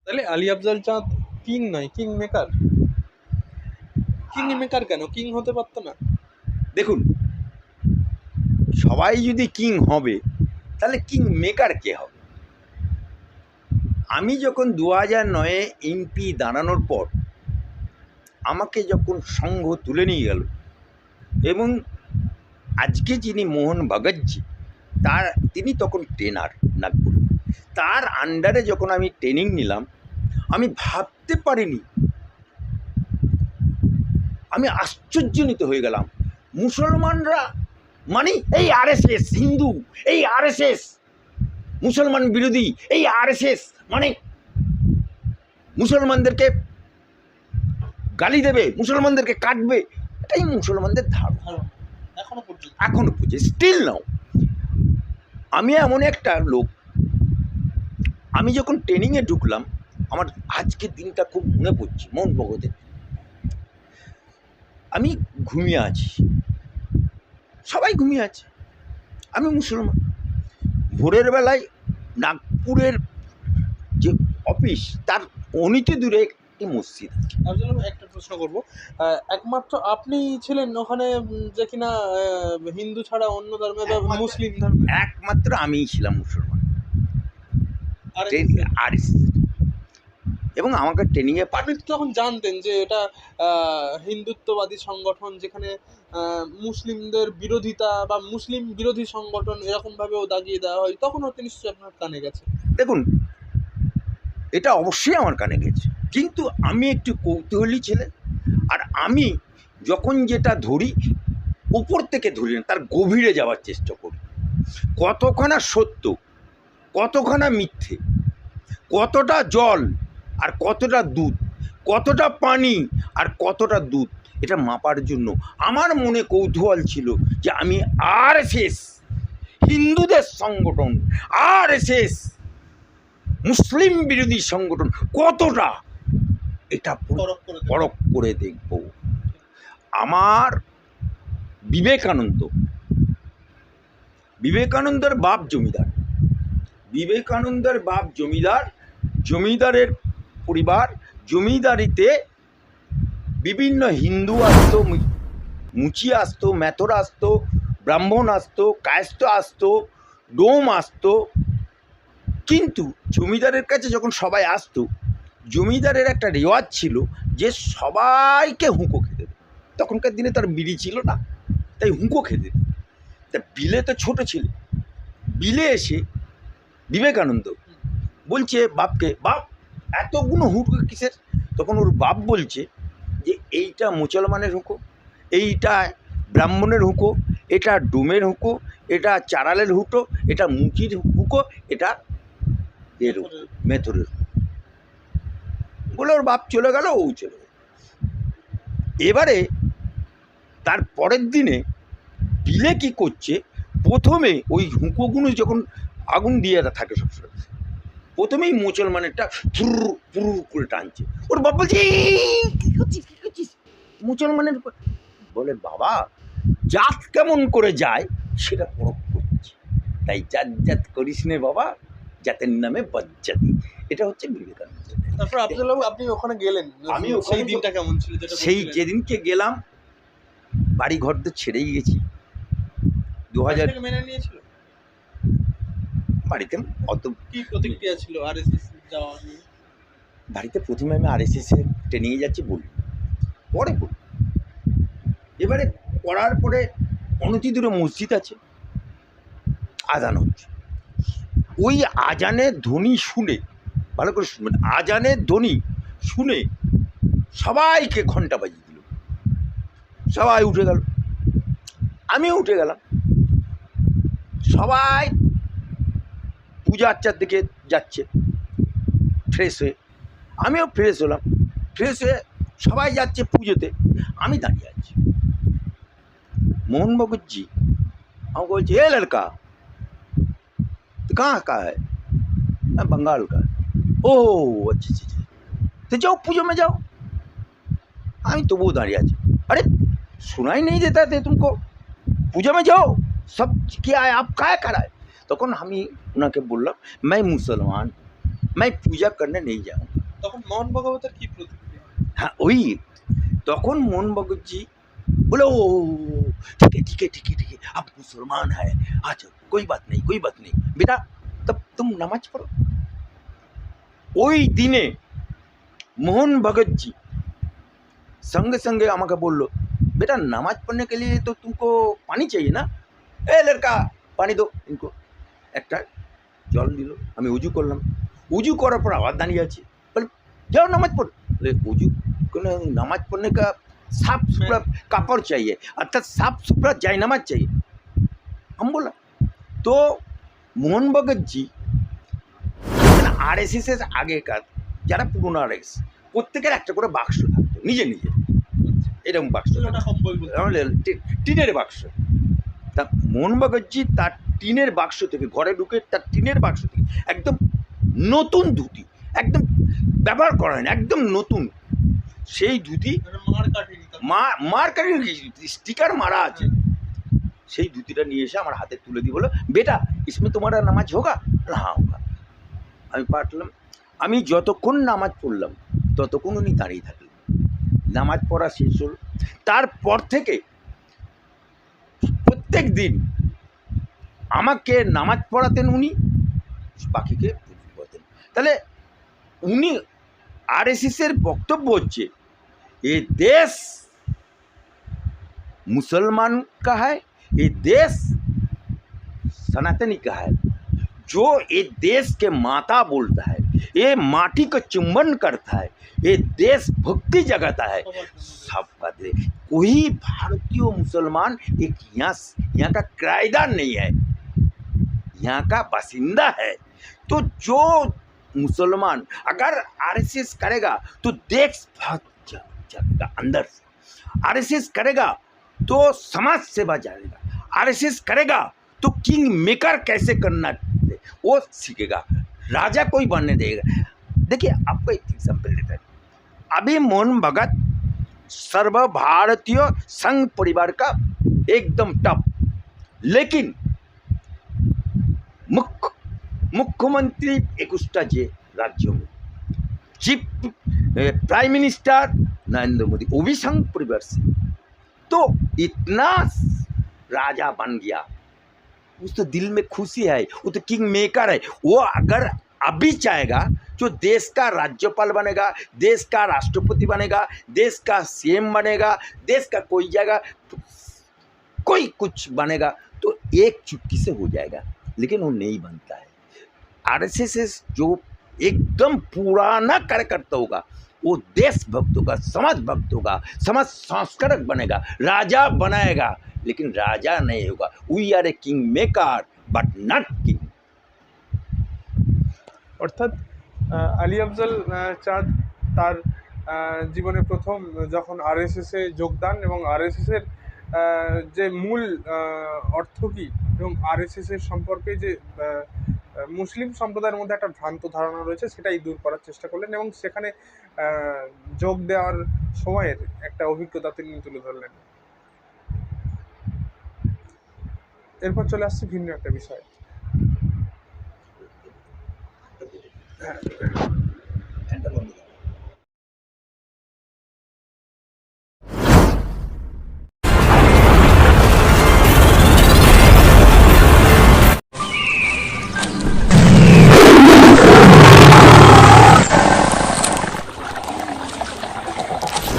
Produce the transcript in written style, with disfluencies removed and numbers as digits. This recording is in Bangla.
তাহলে আলী আফজাল চাঁদ কিং নয়, কিং মেকার। কিং মেকার কেন, কিং হতে পারতো না? দেখুন, সবাই যদি কিং হবে তাহলে কিং মেকার কে হবে? আমি যখন 2009-এ এমপি দাঁড়ানোর পর আমাকে যখন সংঘ তুলে নিয়ে গেল এবং আজকে যিনি মোহন ভগতজি তিনি তখন ট্রেনার নাগপুরে, তার আন্ডারে যখন আমি ট্রেনিং নিলাম, আমি ভাবতে পারিনি, আমি আশ্চর্যজনিত হয়ে গেলাম। মুসলমানরা মানে এই আরএসএস হিন্দু, এই আরএসএস মুসলমান বিরোধী, এই আরএসএস মানে মুসলমানদেরকে গালি দেবে, মুসলমানদেরকে কাটবে, এটাই মুসলমানদের ধারণা এখনো পর্যন্ত স্টিল নাও। আমি এমন একটা লোক, আমি যখন ট্রেনিংয়ে ঢুকলাম, আমার আজকের দিনটা খুব মনে পড়ছে, মোহন ভগতের। আমি ঘুমিয়ে আছি, সবাই ঘুমিয়ে আছে, আমি মুসলমান। ভোরের বেলায় নাগপুরের যে অফিস তার অনিতে দূরে একটি মসজিদ। একটা প্রশ্ন করবো, একমাত্র আপনি ছিলেন ওখানে যে কিনা হিন্দু ছাড়া অন্য ধর্মের বা মুসলিম ধর্ম? একমাত্র আমিই ছিলাম মুসলমান এবং আমাকে ট্রেনিংয়ে আপনি তখন জানতেন যে এটা হিন্দুত্ববাদী সংগঠন, যেখানে মুসলিমদের বিরোধিতা বা মুসলিম বিরোধী সংগঠন এরকম ভাবেও দাগিয়ে দেওয়া হয়, তখন হয়তো নিশ্চয়ই আপনার কানে গেছে? দেখুন, এটা অবশ্যই আমার কানে গেছে, কিন্তু আমি একটু কৌতূহলী ছেলে, আর আমি যখন যেটা ধরি উপর থেকে ধরি না, তার গভীরে যাওয়ার চেষ্টা করি। কতখানা সত্য, কতখানা মিথ্যে, কতটা জল আর কতটা দুধ, কতটা পানি আর কতটা দুধ, এটা মাপার জন্য আমার মনে কৌতূহল ছিল যে আমি আরএসএস হিন্দুদের সংগঠন, আরএসএস মুসলিম বিরোধী সংগঠন কতটা, এটা পরখ করে দেখব। আমার বিবেকানন্দের বাপ জমিদার, বিবেকানন্দের বাপ জমিদার, জমিদারের পরিবার, জমিদারিতে বিভিন্ন হিন্দু আসতো, মুচি আসতো, মেথর আসতো, ব্রাহ্মণ আসতো, কায়স্থ আসতো, ডোম আসতো। কিন্তু জমিদারের কাছে যখন সবাই আসতো, জমিদারের একটা রেওয়াজ ছিল যে সবাইকে হুঁকো খেতে দেবে। তখনকার দিনে তার বিড়ি ছিল না, তাই হুঁকো খেতে। তা বিলে তো ছোটো ছিল, বিলে এসে বিবেকানন্দ বলছে বাপকে, বাপ এতগুলো হুঁকো কিসের? তখন ওর বাপ বলছে যে এইটা মুসলমানের হুঁকো, এইটা ব্রাহ্মণের হুঁকো, এটা ডোমের হুঁকো, এটা চারালের হুঁকো, এটা মুচির হুঁকো, এটা এর মেথরের বলে ওর বাপ চলে গেল, ও চলে গেল। এবারে তার পরের দিনে বিলে কি করছে, প্রথমে ওই হুঁকোগুলো যখন আগুন দিয়ে থাকে সবসময়, প্রথমেই মুসলমানেরটা ফুরু ফুরু করে টানছে। ওর বাপ বলছে কি করছিস, কি করছিস মুসলমানের? বলে বাবা, জাত কেমন করে যায় সেটা পরখ করছি, তাই জাত জাত করিস নে বাবা, জাতের নামে বজ্জাতি। এটা হচ্ছে বিবেকানন্দ। তারপর আব্দুল্লাহ, আপনি ওখানে গেলেন, আমি সেই দিনটা কেমন ছিল? সেই যেদিনকে গেলাম, বাড়ি ঘর তো ছেড়েই গেছি। 2000 মেনে নিয়েছিল বাড়িতে অত কি প্রতিক্রিয়া ছিল আরএসএস যাওয়া নিয়ে? বাড়িতে প্রথমে আমি আরএসএস এর ট্রেনিংয়ে যাচ্ছি বলি, পরে বলি। এবারে পড়ার পরে অনতি দূরে মসজিদ আছে, আজান হচ্ছে। ওই আজানের ধ্বনি শুনে, ভালো করে শুনবেন, আজানের ধ্বনি শুনে সবাইকে ঘন্টা বাজিয়ে দিল, সবাই উঠে গেল, আমিও উঠে গেলাম। সবাই পূজা আচ্চার দিকে যাচ্ছে ফ্রেশ হয়ে, আমিও ফ্রেশ হলাম। ফ্রেশ হয়ে সবাই যাচ্ছে পুজোতে, আমি দাঁড়িয়ে আছি। मोहन भगत जी हमको बोलছে এ लड़का तो कहाँ का है? मैं बंगाल का। ओ अच्छा अच्छा अच्छा, तो जाओ पूजो में जाओ। আমি তবুও দাঁড়িয়ে আছি। अरे सुनाई नहीं देता थे तुमको? पूजा में जाओ, सब क्या है, आप क्या करा है? তখন আমি ওনাকে বললাম मैं मुसलमान, मैं पूजा करने नहीं जाऊँगा। তখন মোহন ভগবতের কি প্রতিক্রিয়া? হ্যাঁ, ওই তখন মোহন ভগতজি बोले ओ ठीक है ठीक है ठीक है ठीक है आप मुसलमान है अच्छा कोई बात नहीं बेटा तब तुम नमाज पढ़ो ওই দিনে मोहन भगत जी संगे संगे আমাকে বলল बेटा नमाज पढ़ने के लिए तो तुमको पानी चाहिए ना ए लड़का पानी दो इनको একটা জল দিল আমি উজু করলাম উজু করার পর আবার দাঁড়িয়ে আছি বলে जाओ नमाज पढ़ो बोले उजू नमाज पढ़ने का साफ सुथरा कपड़ चाहिए अर्थात साफ सुथरा जाय नमाज चाहिए हम बोला तो मोहन भगत जी RSS এর আগেকার যারা পুরোনো RSS প্রত্যেকের একটা করে বাক্স থাকতো নিজে নিজে এরকম বাক্স ওটা কম্বল বলতে। টিনের বাক্স তা মোহন ভগতজি তার টিনের বাক্স থেকে ঘরে ঢুকে তার টিনের বাক্স থেকে একদম নতুন ধুতি একদম ব্যবহার করা হয় না একদম নতুন সেই ধুতি মানে মার কাটেনি তখন। মার কাটি স্টিকার মারা আছে সেই ধুতিটা নিয়ে এসে আমার হাতে তুলে দিয়ে বলো বেটা ইসমে তোমার নামাজ হোগা হ্যাঁ হোগা আমি পাঠলাম আমি যতক্ষণ নামাজ পড়লাম ততক্ষণ উনি দাঁড়িয়ে থাকলেন নামাজ পড়া শেষ হল তারপর থেকে প্রত্যেক দিন আমাকে নামাজ পড়াতেন উনি বাকিকে পড়তেন তাহলে উনি RSS এর বক্তব্য হচ্ছে ये देश मुसलमान का है ये देश सनातनी का है जो ये देश के माता बोलता है ये माटी को चुंबन करता है ये देश भक्ति जगाता है सबका दे कोई भारतीय मुसलमान एक यहाँ का किराएदार नहीं है यहाँ का बासिंदा है तो जो मुसलमान अगर RSS करेगा तो देश जाएगा अंदर से RSS करेगा तो समाज सेवा जाएगा RSS करेगा तो किंग मेकर कैसे करना वो सीखेगा राजा कोई बनने देगा देखिए आपको एक एग्जाम्पल देता है अभी मोहन भगत सर्व भारतीय संघ परिवार का एकदम टॉप लेकिन मुख्यमंत्री 21टा जे राज्यों में chief prime minister Narendra Modi वो भी संघ परिवार से तो इतना राजा बन गया उस तो दिल में खुशी है वो तो किंग मेकर है वो अगर अभी चाहेगा जो देश का राज्यपाल बनेगा देश का राष्ट्रपति बनेगा देश का CM बनेगा देश का कोई जगह कोई कुछ बनेगा तो एक चुटकी से हो जाएगा लेकिन वो नहीं बनता है RSS जो एकदम पुराना कार्यकर्ता होगा वो देशभक्त होगा समाज भक्त होगा समाज संस्कारक बनेगा राजा बनाएगा लेकिन राजा नहीं होगा we are a king maker but not king অর্থাৎ আলী আফজল চাঁদ তার জীবনে প্রথম যখন RSS এ যোগদান এবং RSS এর যে মূল অর্থ কী এবং RSS এর সম্পর্কে যে মুসলিম সম্প্রদায়ের মধ্যে একটা ভ্রান্ত ধারণা রয়েছে সেটাই দূর করার চেষ্টা করলেন এবং সেখানে যোগ দেওয়ার সময়ের একটা অভিজ্ঞতা তিনি তুলে ধরলেন। এরপর চলে আসছে ভিন্ন একটা বিষয়।